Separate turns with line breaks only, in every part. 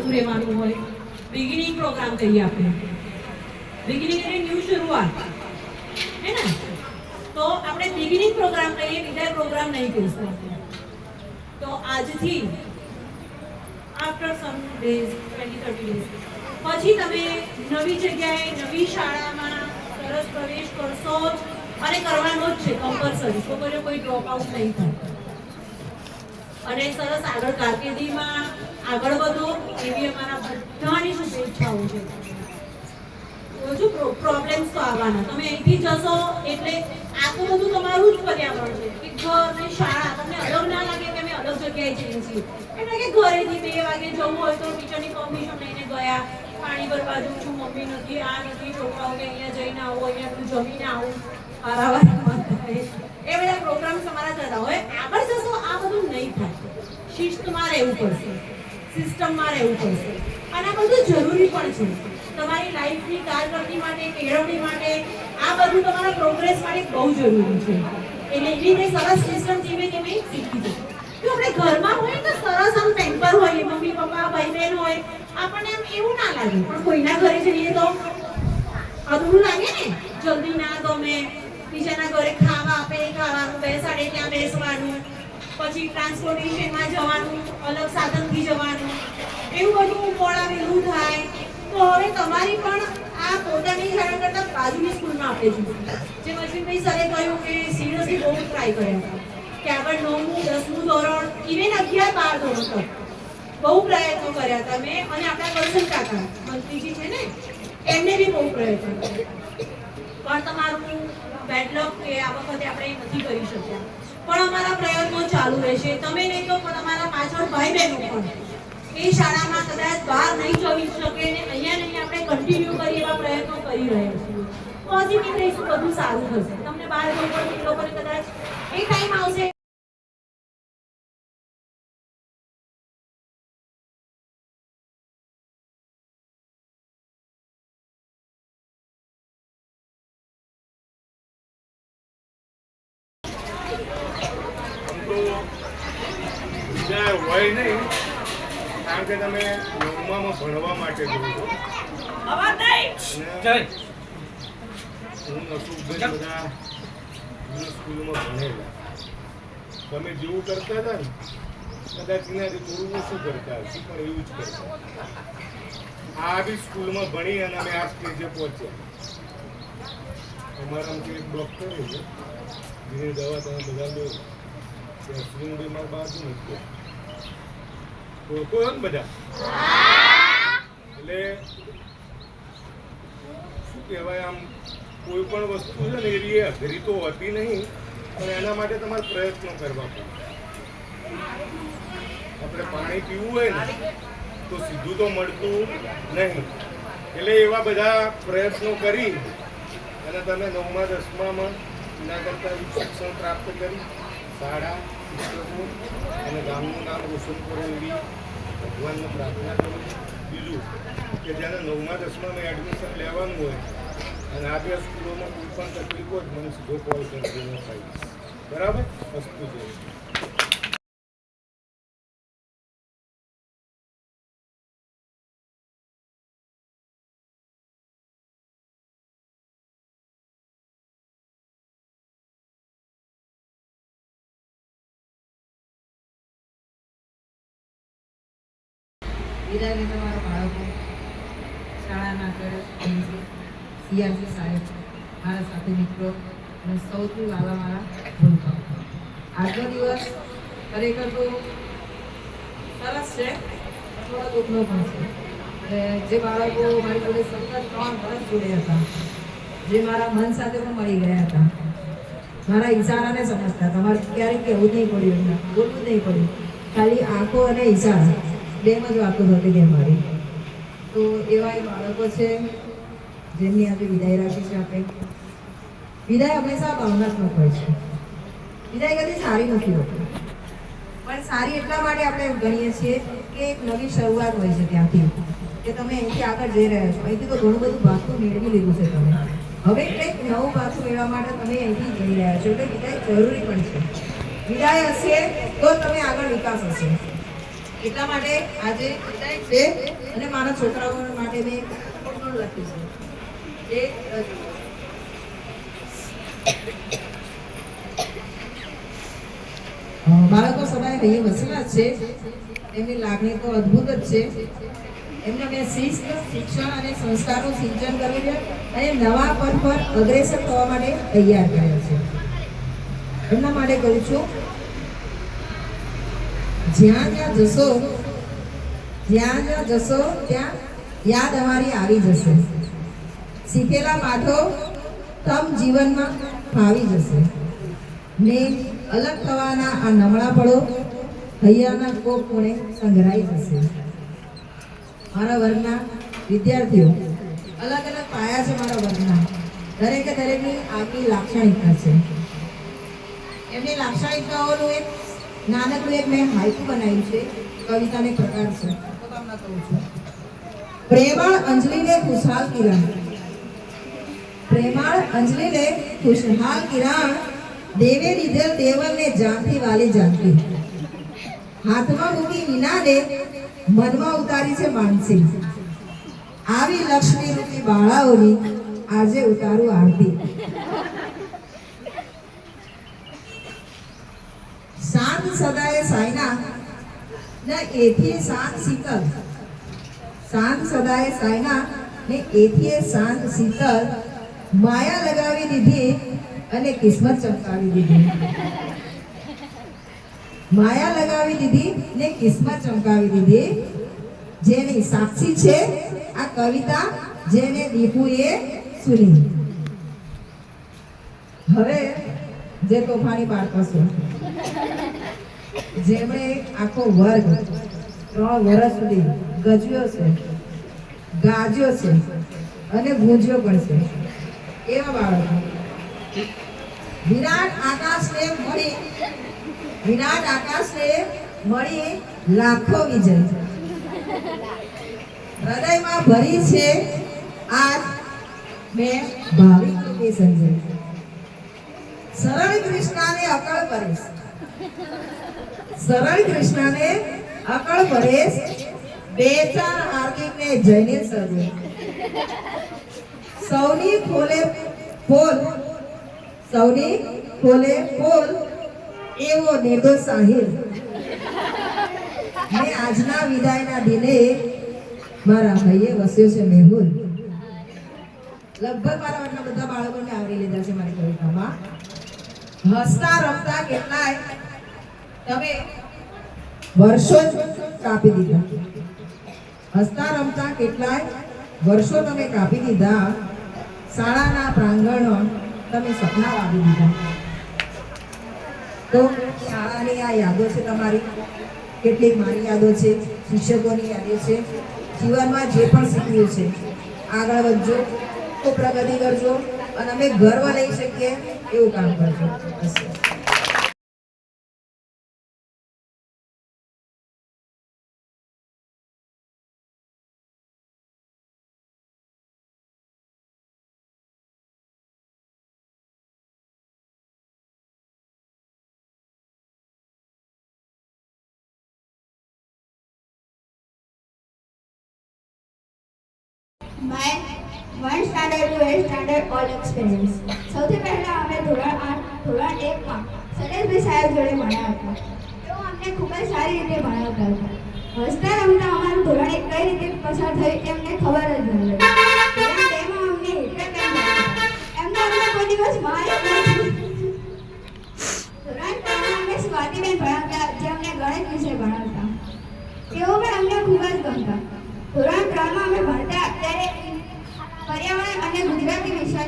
જતું રહેવાનું હોય. બિગિનિંગ પ્રોગ્રામ કહીએ આપણે. બિગિનિંગ એટલે ન્યૂ શરૂઆત, હે ને? તો આપણે બિગિનિંગ પ્રોગ્રામ કહીએ, વિદાય પ્રોગ્રામ નહીં કહીશું. તો આજથી આફ્ટર સમ ડેઝ 20-30 ડેઝ પછી તમે નવી જગ્યાએ નવી શાળામાં સરસ પ્રવેશ કરશો અને કરવાનો જ છે કમ્પલસરી. છોકરીઓ કોઈ ડ્રોપ આઉટ નહીં થાય અને સરસ આગળ કારકિર્દીમાં આગળ વધો એવી અમારા બધાની શુભેચ્છાઓ છે. હજુ પ્રોબ્લેમ્સ તો આવવાના. તમે અહીંથી જશો એટલે આખું બધું તમારું જ પર્યાવરણ છે કે ઘર ને શાળા તમને અલગ ના લાગે કે અમે અલગ જગ્યાએ જઈએ છીએ. એટલે કે ઘરેથી 2 વાગે જવું હોય તો ટીચરની પરમિશન લઈને ગયા, પાણી ભરવા જઉં છું, મમ્મી નથી, આ નથી, છોકરાઓ કે અહીંયા જઈને આવો, અહીંયા જમીને આવું, એ બધા પ્રોગ્રામ્સ અમારા થતા હોય. આગળ જશો આ બધું નહીં થાય. શિસ્તમાં રહેવું પડશે, સિસ્ટમમાં રહેવું પડશે અને આ બધું જરૂરી પણ છે તમારી લાઈફની કારકિર્દી માટે, કેળવણી માટે. આ બધું તમારા પ્રોગ્રેસ માટે બહુ જરૂરી છે. એટલે એવી રીતે સરસ સિસ્ટમ ધીમે ધીમે શીખી જાય. જો આપણે ઘરમાં હોય તો સરસ આમ પેમ્પર હોય, મમ્મી પપ્પા ભાઈ બહેન હોય, આપણને એમ એવું ના લાગે. પણ કોઈના ઘરે જઈએ તો અધૂરું લાગે ને, જલ્દી ના ગમે. બીજાના ઘરે ખાવા આપે, ખાવાનું, બેસાડે ત્યાં બેસવાનું, પછી ટ્રાન્સપોર્ટેશનમાં જવાનું, અલગ સાધનથી જવાનું, એવું બધું મોડા વહેલું થાય. તો હવે તમારી પણ આ પોતાની શાળા કરતાં બાજુની સ્કૂલમાં આપે છે. જે અશ્વિનભાઈ સરે કહ્યું કે સિરિયસલી બહુ ટ્રાય કર્યા કે આગળ 9મું 10મું ધોરણ, ઇવેન 11-12 ધોરણ તક બહુ પ્રયત્નો કર્યા હતા મેં અને આપણા કરશન કાકા મંત્રીજી છે ને એમને બી બહુ પ્રયત્નો કર્યા. પણ તમારું બેડલોક કે આ વખતે આપણે નથી કરી શક્યા. પણ અમારા પ્રયત્નો ચાલુ રહેશે. તમે નહીં તો પણ તમારા પાછળ ભાઈ બહેનો પણ એ શાળામાં કદાચ બહાર નહીં જવી શકે ને અહીંયા નહીં આપણે કન્ટિન્યુ કરી એવા પ્રયત્નો કરી રહ્યા છીએ. પોઝિટિવ રહીશું, બધું સારું થશે. તમને બહાર જવું પડે એ લોકોને કદાચ એ ટાઈમ આવશે.
હોય નહીં કારણ કે તમે 9માં ભણવા માટે જવું છો. હું નસુભાઈ બધા સ્કૂલમાં ભણેલા. તમે જેવું કરતા હતા ને કદાચ એનાથી થોડું ઓછું કરતા હશે પણ એવું જ કરતા. આ બી સ્કૂલમાં ભણી અને અમે આ સ્ટેજે પહોંચ્યા. અમારા એક ડૉક્ટર છે જેની દવા તમે બધા લો. અશ્વિનભાઈ મારા બાજુ નથી ઓળખો ને બધા. એટલે શું કહેવાય, આમ કોઈ પણ વસ્તુ છે ને એવી અઘરી તો હોતી નહીં પણ એના માટે તમારે પ્રયત્નો કરવા પડે. આપણે પાણી પીવું હોય ને તો સીધું તો મળતું નહીં. એટલે એવા બધા પ્રયત્નો કરી અને તમે 9મા 10મામાં એના કરતાં શિક્ષણ પ્રાપ્ત કરી શાળા, શિક્ષકો અને ગામનું નામ રોશન કરો એવી ભગવાનને પ્રાર્થના કરું. બીજું કે જ્યારે 9મા 10મામાં એડમિશન લેવાનું હોય અને આ 2 સ્કૂલોમાં કોઈ પણ તકલીફ હોય મને સીધો કોલ કરજો. બરાબર વસ્તુ છે.
વિદાય તમારા બાળકો શાળાના આગળ સીઆરસી સાહેબ, મારા સાથે મિત્રો અને સૌથી વાલા મારા ભૂલકાઓ. આજનો દિવસ ખરેખર તો સરસ છે, થોડો દુઃખનો પણ છે. જે બાળકો મારી જોડે સતત 3 વર્ષ જોડે હતા, જે મારા મન સાથે પણ મળી ગયા હતા, મારા ઈશારાને સમજતા હતા. મારે ક્યારેય કહેવું નહીં પડ્યું, બોલવું નહીં પડ્યું, ખાલી આંખો અને ઈશારા બેમ જ વાતો થતી હતી અમારી. તો એવા એ બાળકો છે જેમની આજે વિદાય રાખી છે આપણે. વિદાય હંમેશા ભાવનાત્મક હોય છે. વિદાય કદી સારી નથી હોતી, પણ સારી એટલા માટે આપણે ગણીએ છીએ કે એક નવી શરૂઆત હોય છે ત્યાંથી, કે તમે અહીંથી આગળ જઈ રહ્યા છો. અહીંથી તો ઘણું બધું પાછું મેળવી લીધું છે તમે, હવે કંઈક નવું પાછું મેળવવા માટે તમે અહીંથી જઈ રહ્યા છો. એટલે વિદાય જરૂરી પણ છે. વિદાય હશે તો તમે આગળ વિકાસ હશે. એટલા માટે આજે છે અને મારા છોકરાઓ માટે મેં પણ લખ્યું છે બાળકો સદાય અહીંયા વસેલા છે, એમની લાગણી તો અદ્ભુત જ છે. એમને મેં શિસ્ત, શિક્ષણ અને સંસ્કારનું સિંચન કર્યું છે અને નવા પદ પર અગ્રેસર થવા માટે તૈયાર કર્યા છે. એમના માટે કહું છું, જ્યાં જ્યાં જશો ત્યાં યાદ અમારી આવી જશે. શીખેલા પાઠો તમ જીવનમાં ફાવી જશે ને અલગ થવાના આ નમળા પળો હૈયાના કોક કોણે સંગ્રહાઈ જશે. મારા વર્ગના વિદ્યાર્થીઓ અલગ અલગ પાયા છે. મારા વર્ગના દરેકની આગવી લાક્ષણિકતા છે. એમની લાક્ષણિકતાઓનું એક નાનકડું એક મેં હાઇકુ બનાવ્યું છે, કવિતાને પ્રકાર છે, તો તમને કહું છું. પ્રેમાળ અંજલિને ખુશહાલ કિરણ, પ્રેમાળ અંજલિને ખુશહાલ કિરણ, દેવે લીધેલ દેવલને જાનથી વાલી જાનકી, હાથમાં મૂકી વિનાને મનમાં ઉતારી છે માનસી, આવી લક્ષ્મી રૂપી બાળાઓની આજે ઉતારું આરતી. શાંત સદાય સાયના ને એથી શાંત શીતળ, શાંત સદાય સાયના ને એથી શાંત શીતળ, માયા લગાવી દીધી અને કિસ્મત ચમકાવી દીધી, માયા લગાવી દીધી ને કિસ્મત ચમકાવી દીધી. જેની સાક્ષી છે આ કવિતા, જેને દીપુએ સુની. હવે જે તોફાની બાળકો છે, જેમણે આખો વર્ગ 3 વર્ષ સુધી ગજ્યો છે, ગાજ્યો છે અને ગૂંજ્યો પણ છે, એવા બાળકો વિરાટ આકાશને મળી લાખો વિજય, હૃદયમાં ભરી છે આજ મેં ભાવિક રૂપે સંજય. સરળ કૃષ્ણાને અકળ પરેશ, સરળ કૃષ્ણાને અકળ પરેશ, બે ચાર હાર્દિકને જઈને સર્વે, સૌની ખોલે પોલ, સૌની ખોલે પોલ, એવો નિર્દોષ સાહિર. ને આજના વિદાયના દિને મારા ભાઈએ વસ્યો છે મેહુલ. લગભગ મારા આટલા બધા બાળકોને આવરી લીધા છે મારી કવિતામાં. હસતા રમતા કેટલાય તમે વર્ષો કાપી દીધા, હસતા રમતા કેટલાય વર્ષો તમે કાપી દીધા, શાળાના પ્રાંગણો તમે સપના વાવી દીધા. તો શાળાની આ યાદો છે તમારી, કેટલીક મારી યાદો છે, શિક્ષકોની યાદો છે. જીવનમાં જે પણ શીખ્યું છે આગળ વધજો, તો પ્રગતિ કરજો અને અમે ગર્વ લઈ શકીએ એવું કામ કરજો.
My 1 standard to 8 standard all experience. સૌથી પહેલા અમે ધોરણ 1 માં સનેશભાઈ સાહેબ જોડે ભણ્યા હતા. તેઓ અમને ખૂબ જ સારી રીતે ભણાવતા હતા. હસતા રમતા અમારું ધોરણ 1 કઈ રીતે પસાર થયું એમને ખબર જ ન હતી. ધોરણ 2 માં અમને એટલે કેમ ભણાવતા એમને અમને કોઈ દિવસ માર્યા નથી. ધોરણ 3 માં અમને સ્વાતિબેન ભણાવતા, જે અમને ગણિત વિશે ભણાવતા. તેઓ પણ અમને ખૂબ જ ગમતા. ધોરણ 3 માં અમે ભણતા ત્યારે પર્યાવરણ અને ગુજરાતી વિષય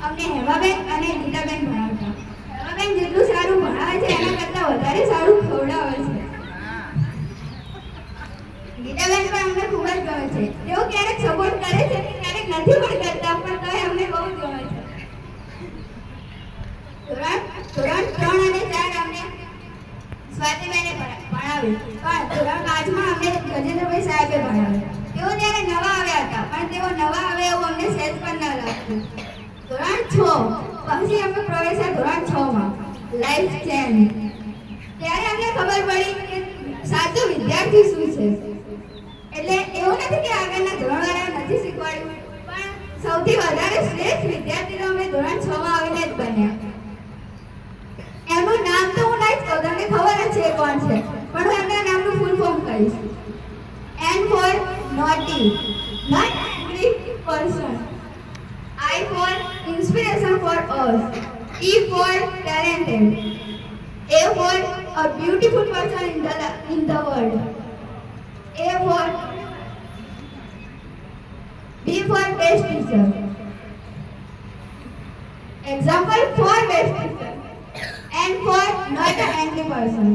અમને હેમાબેન અને ગીતાબેન ભણાવતા. હેમાબેન જેટલું સારું ભણાવે છે એના કરતાં વધારે સારું ખવડાવે છે. ગીતાબેન પણ અમને ખૂબ જ ગમે છે. તેઓ ક્યારેક સપોર્ટ કરે છે ક્યારેક નથી પણ કરતા, પણ તોય અમને બહુ જ ગમે છે. ધોરણ 3 અને 4 અમને સ્વાતિબેને ભણાવ્યું, પણ ધોરણ 5 માં અમને ગજેન્દ્રભાઈ સાહેબે ભણાવ્યું. તેઓ ત્યારે નવા આવ્યા હતા, પણ તેઓ નવા આવે એવું અમને સહેજ પણ ન લાગતું. ધોરણ 6 પછી અમે પ્રવેશ્યા ધોરણ 6 માં લાઈફ ચેન્જ. ત્યારે અમને ખબર પડી કે સાચો વિદ્યાર્થી શું છે. એટલે એવું નથી કે આગળના ધોરણવાળા નથી શીખવાડ્યું, પણ સૌથી વધારે શ્રેષ્ઠ વિદ્યાર્થી તો અમે ધોરણ 6 માં આવીને જ બન્યા. એમનું નામ તો હું નહીં કહું, તમને ખબર જ છે કોણ છે, પણ હું એમના નામનું ફૂલ ફોર્મ કહીશ. N for naughty, not angry person. I for inspiration for us. E for talented. A for a beautiful person in the world. A for B for best teacher. Example for best teacher. N for not an angry person.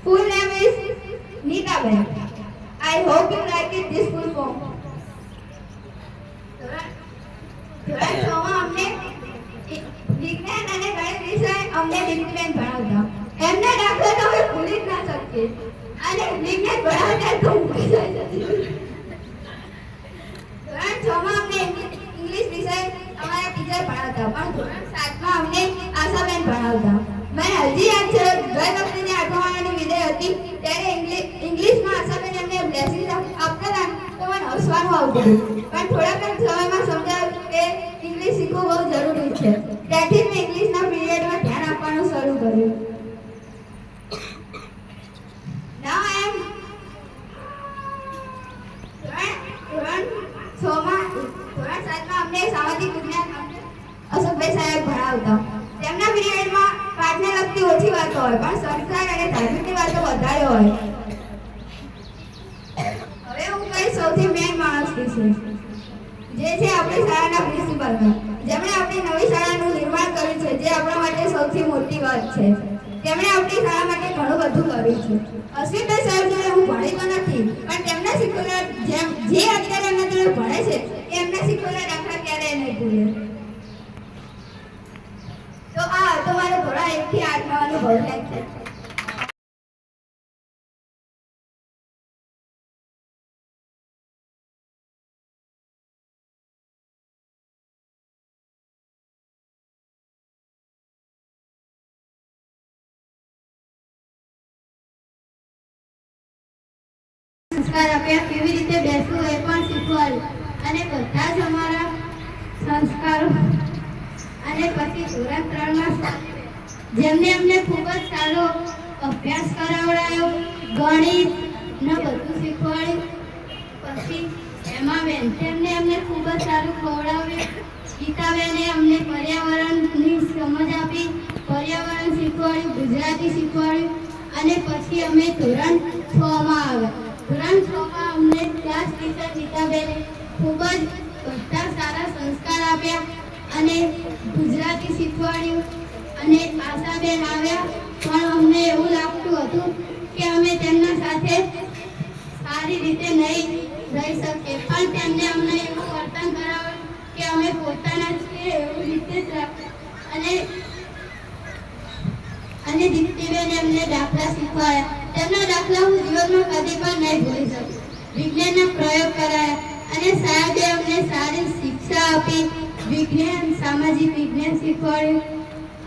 Full name is Nita Ben. I hope you like it, this full form. ધોરણ 6 માં અમને વિજ્ઞાન અને ગણિત વિષય અમને દીકરીબેન ભણાવતા. એમના દાખલા તો અમે ભૂલી જ ના શકીએ, અને વિજ્ઞાન ભણાવતા તો મૂકી જાય છે. ધોરણ 6 માં અમને ઇંગ્લિશ વિષય અમારા ટીચર ભણાવતા, પણ ધોરણ 7 માં અમને આશાબેન ભણાવતા. મને હજી યાદ છે, ગઈ વખતે જે 8મા મહિનાની વિદાય હતી ત્યારે ઇંગ્લિશમાં આશાબેન એમને બ્લેસિંગ આપતા હતા, તો મને હસવાનું આવતું હતું. પણ થોડાક જ સમયમાં સમજાયું કે ઇંગ્લિશ શીખવું બહુ જરૂરી છે. ત્યારથી મેં ઇંગ્લિશના પીરિયડમાં ધ્યાન આપવાનું શરૂ કર્યું. Now I am ધોરણ 7 માં અમને સામાજિક વિજ્ઞાન અશોકભાઈ સાહેબ ભણાવતા. તેમના પીરિયડમાં પાઠને લગતી ઓછી વાતો હોય, પણ સંસ્કાર અને ધાર્મિકની વાતો વધારે હોય. હવે હું કઈ સૌથી મેન માણસ વિશે, જે છે આપણી શાળાના પ્રિન્સિપાલ, જેમણે આપણી નવી શાળાનું નિર્માણ કર્યું છે, જે આપણા માટે સૌથી મોટી વાત છે. તેમણે આપણી શાળા માટે ઘણું બધું કર્યું છે. અશ્વિનભાઈ સાહેબ જોડે હું ભણી તો નથી, પણ તેમના શીખવેલા જે અત્યારે એમના જોડે ભણે છે એમના શીખવેલા દાખલા ક્યારેય નહીં ભૂલે. તો આ તો મારો ધોરણ 1 થી 8 નો અનુભવ છે.
સંસ્કાર આપ્યા, કેવી રીતે બેસવું એ પણ શીખવાડ્યું, અને બધા જ અમારા સંસ્કારો. અને પછી ધોરણ 3 માં જેમને અમને ખૂબ જ સારો અભ્યાસ કરાવડાયો, ગણિત ને બધું શીખવાડ્યું. પછી એમાબેન, તેમને અમને ખૂબ જ સારું ખવડાવ્યું. ગીતાબેને અમને પર્યાવરણની સમજ આપી, પર્યાવરણ શીખવાડ્યું, ગુજરાતી શીખવાડ્યું. અને પછી અમે ધોરણ 6 માં આવ્યા. ધોરણ 6 માં અમને ક્લાસ ટીચર ગીતાબેને ખૂબ જ બધા સારા સંસ્કાર આપ્યા અને ગુજરાતી શીખવાડ્યું. અને આશાબેન આવ્યા, પણ અમને એવું લાગતું હતું કે અમે તેમના સાથે સારી રીતે નહીં રહી શકીએ, પણ તેમને અમને એવું વર્તન કરાવ્યું કે અમે પોતાના છીએ એવી રીતે જ અને દીપ્તિબેને અમને દાખલા શીખવાડ્યા. તેમના દાખલા હું જીવનમાં કદી પણ નહીં ભૂલી શકું. વિજ્ઞાનના પ્રયોગ કરાયા અને સાહેબે અમને સારી શિક્ષા આપી. વિજ્ઞાન, સામાજિક વિજ્ઞાન શીખવાડ્યું.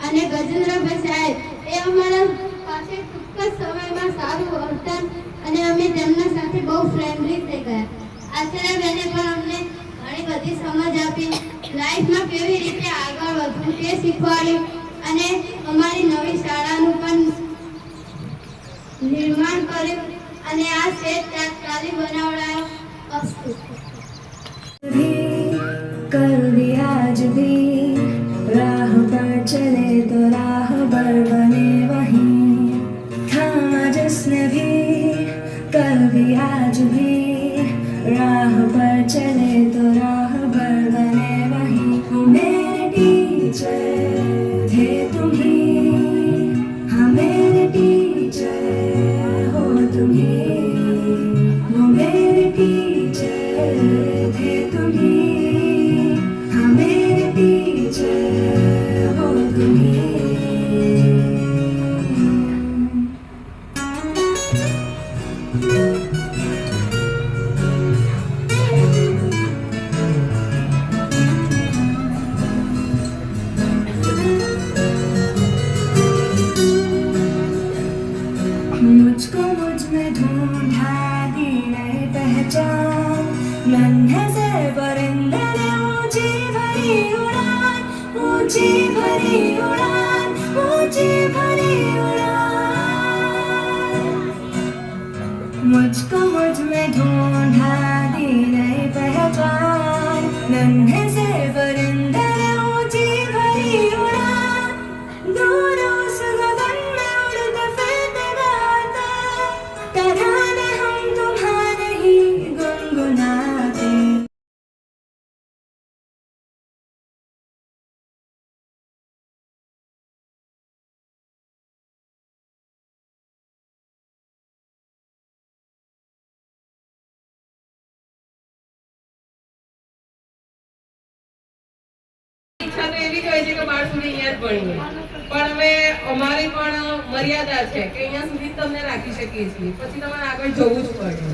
અને ગજેન્દ્રભાઈ સાહેબ એ અમારા પાસે ટૂંક જ સમયમાં સારું વર્તન, અને અમે તેમના સાથે બહુ ફ્રેન્ડલી થઈ ગયા. આચાર્યબેને પણ અમને ઘણી બધી સમજ આપી, લાઈફમાં કેવી રીતે આગળ વધવું તે શીખવાડ્યું. અને અમારી નવી શાળાનું પણ નિર્માણ કર્યું અને આ સેટ તાત્કાલિક બનાવડાયો. અસ્તુ.
कल भी आज भी राह पर चले तो राहबर बने वहीं, थामा जिसने भी कल भी आज भी राह पर चले तो राहबर बने वहीं. वो मेरे टीचर थे तुम ही, हाँ मेरे टीचर हो तुम ही. वो मेरे टीचर थे तुम ही, हाँ मेरे टीचर हो तुम ही. ऊंची भरी उड़ान, ऊंची भरी उड़ान। मुझको मुझ में ढूंढा दी नई पहचान, नन्हे से परिंदे ऊंची भरी उड़ान, दूर उस गगन में उड़ते फिरते गाते, तराने हम तुम्हारे ही गुनगुनाते।
ઈચ્છા તો એવી જ હોય છે કે બાર સુધી અહીંયા જ ભણીએ, પણ હવે અમારી પણ મર્યાદા છે કે અહીંયા સુધી જ તમને રાખી શકીએ છીએ, પછી તમારે આગળ જવું જ પડે,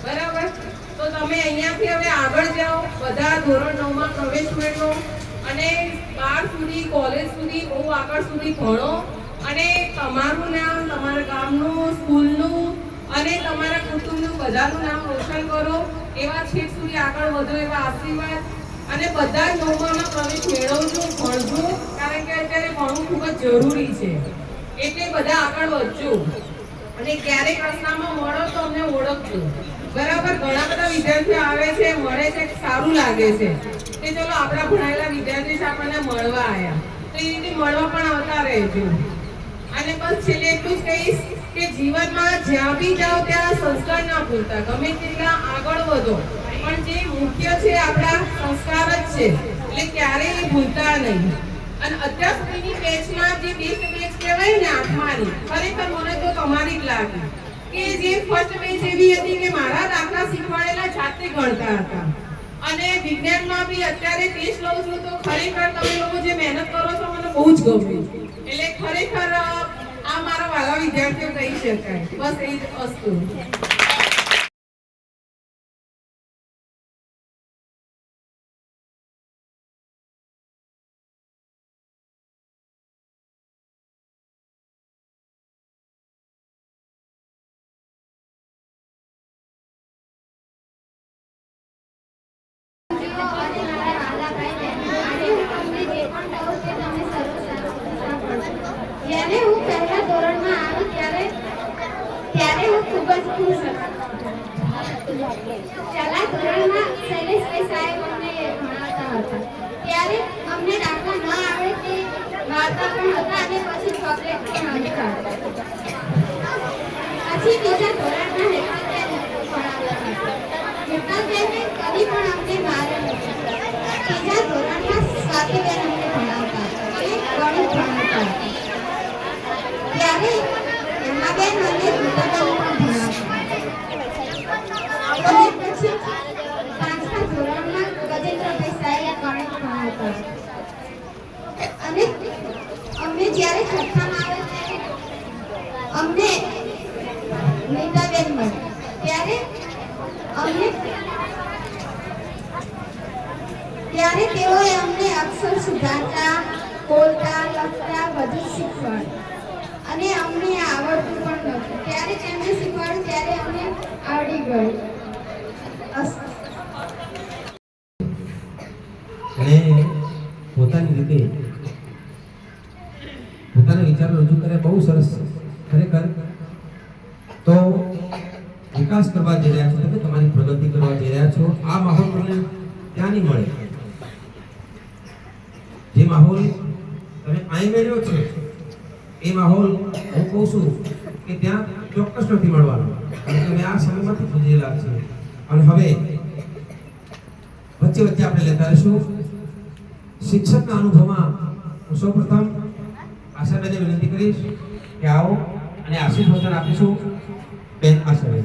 બરાબર? તો તમે અહીંયાથી હવે આગળ જાઓ, બધા ધોરણ 9માં પ્રવેશ મેળવો અને 12 સુધી કોલેજ સુધી બહુ આગળ સુધી ભણો અને તમારું નામ, તમારા ગામનું, સ્કૂલનું અને તમારા કુટુંબનું બધાનું નામ રોશન કરો, એવા છેક સુધી આગળ વધો એવા આશીર્વાદ અને બધા જ 9માં પ્રવેશ મેળવજો, ભણજો, કારણ કે અત્યારે ભણવું ખૂબ જ જરૂરી છે, એટલે બધા આગળ વધજો અને ક્યારેક રસ્તામાં મળો તો અમને ઓળખજો, બરાબર? ઘણા બધા વિદ્યાર્થીઓ આવે છે, મળે છે, સારું લાગે છે કે ચલો આપણા ભણાયેલા વિદ્યાર્થી છે, આપણને મળવા આવ્યા, તો એ રીતે મળવા પણ આવતા રહેજો। અને બસ છેલ્લે એટલું જ કહીશ કે જીવનમાં જ્યાં બી જાઓ ત્યાં સંસ્કાર ના ભૂલતા, ગમે તેટલા આગળ વધો, પણ જે મુખ્ય છે આપણા સંસ્કાર જ છે, એટલે ક્યારેય ભૂલતા નહીં। અને અત્યાર સુધીની બેચમાં જે બેસ્ટ બેચ કહેવાય ને 8માની, ખરેખર મને તો તમારી જ લાગી કે જે ફર્સ્ટ બેચ એવી હતી કે મારા દાખલા શીખવાડેલા જાતે ગણતા હતા અને વિજ્ઞાનમાં બી અત્યારે ટેસ્ટ લઉં છું તો ખરેખર તમે લોકો જે મહેનત કરો છો મને બહુ જ ગમ્યું, એટલે ખરેખર આ મારા વાલા વિદ્યાર્થીઓ કહી શકાય। બસ એ જ વસ્તુ।
જ્યારે હું પહેલા ધોરણમાં આવી ત્યારે હું ખૂબ જ ખુશ હતી। પહેલા ધોરણમાં શૈલેષભાઈ સાહેબ અમને ભણાવતા હતા, ત્યારે અમને દાખલા ન આવે તે વાર્તા પણ હતા અને પછી ચોકલેટ પણ હતા। પછી બીજા ધોરણમાં હેતલબેન કદી પણ અમને મારે નથી। ત્રીજા ધોરણમાં સ્વાતિબેન અમને ભણાવતા અને ગણિત ભણાવતા, ત્યારે હેમાબેન અને ગીતાબેન પણ ભણાવતા। અને પછી 5મા ધોરણમાં ગજેન્દ્રભાઈ સાહેબ ગણિત ભણાવતા અને અમને જ્યારે 6થામાં આવે ત્યારે અમને નીતાબેન મળે, ત્યારે તેઓએ અમને અક્ષર સુધારતા, બોલતા, લખતા બધું શીખવાડ્યું અને અમને આવડતું પણ નહોતું, ત્યારે તેમને શીખવાડ્યું ત્યારે અમને આવડી ગયું।
અને પોતાની રીતે પોતાના વિચારો રજૂ કરે, બહુ સરસ ખરેખર। તો વિકાસ કરવા જઈ રહ્યા છો તમે, તમારી પ્રગતિ કરવા જઈ રહ્યા છો, આ માહોલ તમને ત્યાં નહીં મળે, જે માહોલ તમે અહીં મેળવ્યો છે એ માહોલ હું કહું છું કે ત્યાં ચોક્કસ નથી મળવાનો, અને તમે આ સમયમાંથી ગુજરેલા છે। અને હવે વચ્ચે વચ્ચે આપણે લેતા રહીશું શિક્ષકના અનુભવમાં। હું સૌપ્રથમ આશાબેનને વિનંતી કરીશ કે આવો અને આશીર્વાદ આપીશું। બેન આશાબેન।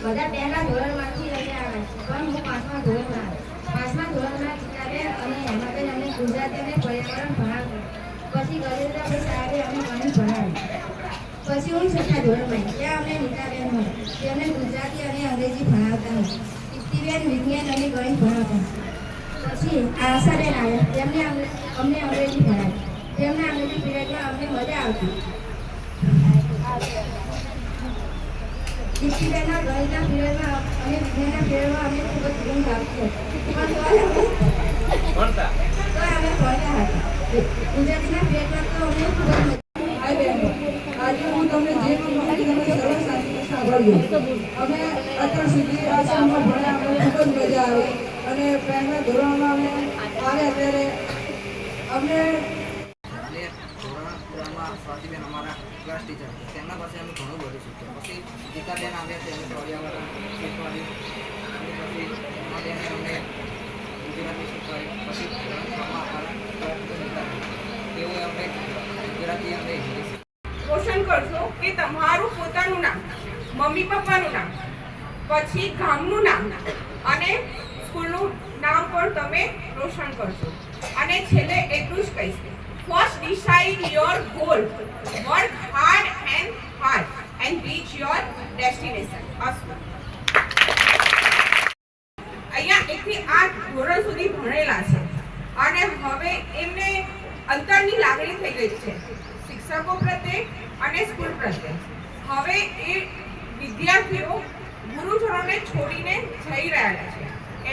બધા પહેલા ધોરણમાંથી રહ્યા આવે પણ હું 5મા ધોરણમાં આવી। 5મા ધોરણમાં ગીતાબેન અને હેમાબેન અમને ગુજરાતી અને પર્યાવરણ ભણાવતા, પછી ગજેન્દ્રભાઈ સાહેબે અમને ગણિત ભણાવ્યું, પછી હું 6થા ધોરણમાં આવી, ત્યાં અમને નીતાબેન મળી, તેમને ગુજરાતી અને અંગ્રેજી ભણાવતા હતા, દીપ્તિબેન વિજ્ઞાન અને ગણિત ભણાવતા, પછી આશાબેન આવ્યા, તેમને અમને અંગ્રેજી ભણાવી, તેમના અંગ્રેજી પીરિયડમાં અમને મજા આવતી।
દીપ્તિબેનના ગણિતના પીરિયડમાં અને વિજ્ઞાનના પીરિયડમાં અમને ખૂબ જ ઊંઘ આવતી હતી પણ તોય અમે ભણતા હતા. ગુજરાતીના પીરિયડમાં તો અમને ખૂબ જ મજા
હાય બહેનો, આજે હું તમને જે પણ માહિતી તમે સરસ સાંભળ્યું. અમે અત્યાર સુધી આ શાળામાં ભણ્યા, અમને ખૂબ જ મજા આવી અને પહેલા ધોરણમાં અમે આવ્યા ત્યારે અમને
ધોરણમાં સ્વાતિબેન અમારા ક્લાસ ટીચર તેમના પાસે અમે ઘણું બધું શીખ્યું. પછી ગીતાબેન આવ્યા તેને પર્યાવરણ શીખવાડ્યું અને પછી ઉમાબેને અમને ગુજરાતી શીખવાડ્યું. પછી તેઓએ અમને ગુજરાતી અને ઇંગ્લિશ.
રોશન કરશો કે તમારું પોતાનું નામ, મમ્મી પપ્પાનું નામ, પછી ગામનું નામ અને સ્કૂલનું નામ પણ તમે રોશન કરશો. અને છેલ્લે એટલું જ કહીશ, first decide your goal, work hard and reach your destination. અહીંયા 1 થી 8 ધોરણ સુધી ભણેલા છે અને હવે એમને અંતરની લાગણી થઈ ગઈ છે શિક્ષકો પ્રત્યે અને સ્કૂલ પ્રત્યે. હવે એ વિદ્યાર્થીઓ ગુરુજનોને છોડીને જઈ રહ્યા છે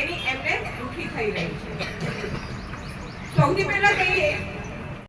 એની એમને દુઃખી થઈ રહી છે. સૌથી પહેલા કહીએ